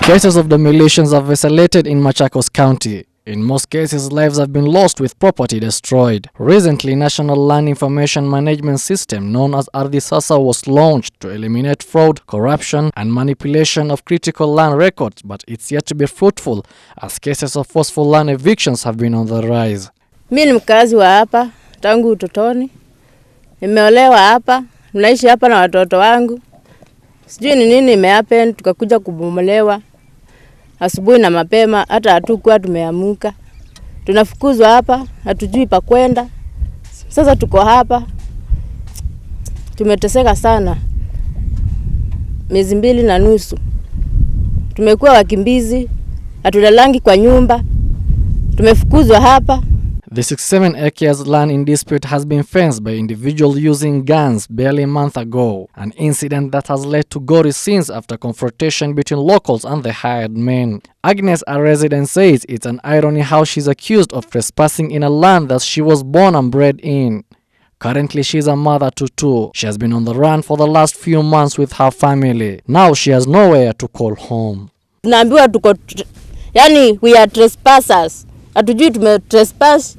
Cases of demolitions have escalated in Machakos County. In most cases, lives have been lost with property destroyed. Recently, National Land Information Management System known as Athi was launched to eliminate fraud, corruption and manipulation of critical land records, but it's yet to be fruitful as cases of forceful land evictions have been on the rise. Mimi ni mkazi wa hapa tangu utotoni. Nimeolewa hapa, naishi hapa na watoto wangu. Sijui ni nini imehappen tukakuja kubomolewa. Asubuhi na mapema hata hatukuwa tumeamuka. Tunafukuzwa hapa, hatujui pa kwenda. Sasa tuko hapa. Tumeteseka sana. Miezi 2.5. Tumekuwa wakimbizi, hatulalangi kwa nyumba. Tumefukuzwa hapa. The 67 acres land in dispute has been fenced by individuals using guns barely a month ago, an incident that has led to gory scenes after confrontation between locals and the hired men. Agnes, a resident, says it's an irony how she's accused of trespassing in a land that she was born and bred in. Currently, she's a mother to 2. She has been on the run for the last few months with her family. Now she has nowhere to call home. Tunaambiwa tuko, yani we are trespassers. Hatujui tumetrespass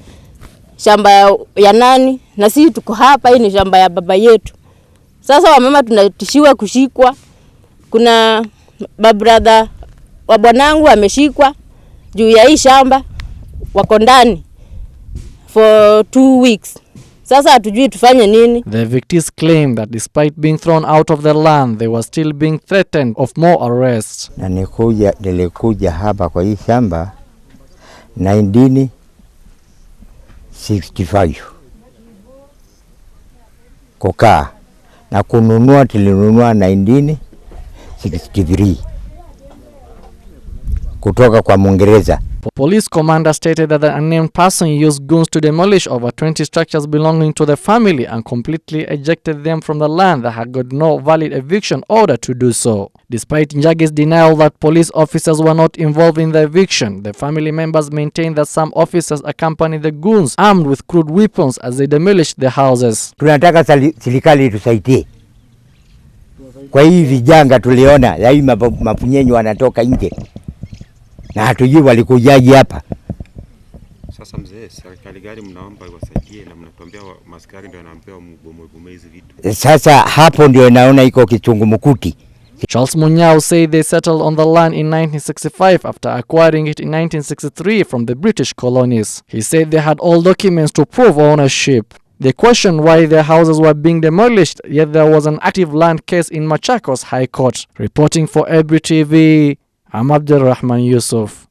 shamba ya nani na sisi tuko hapa, hii ni shamba ya baba yetu. Sasa wamama tunatishiwa kushikwa. Kuna brother wa bwanangu ameshikwa juu ya hii shamba, wako ndani for 2 weeks. Sasa hatujui tufanye nini. The victims claim that despite being thrown out of the land, they were still being threatened of more arrests. Na nilikuja hapa kwa hii shamba 1965 kukaa na kununua, tulinunua 1963 kutoka kwa Mwingereza. Police commander stated that the unnamed person used goons to demolish over 20 structures belonging to the family and completely ejected them from the land that had got no valid eviction order to do so. Despite Njagi's denial that police officers were not involved in the eviction, the family members maintain that some officers accompanied the goons armed with crude weapons as they demolished the houses. Tunataka serikali itusaidie. Kwa hii vijanga tuliona, ya hii mapunyenyo wanatoka nje. Na hatujui walikujaji hapa. Sasa mzee, serikali gani mnaomba iwasaidie na mnatuambia maskari ndio wanaambia mbomoe hizi vitu? Sasa hapo ndio naona iko kichungumukuti. Charles Munyao said they settled on the land in 1965 after acquiring it in 1963 from the British colonies. He said they had all documents to prove ownership. They questioned why their houses were being demolished, yet there was an active land case in Machakos High Court. Reporting for Ebru TV, I'm Abdul Rahman Yusuf.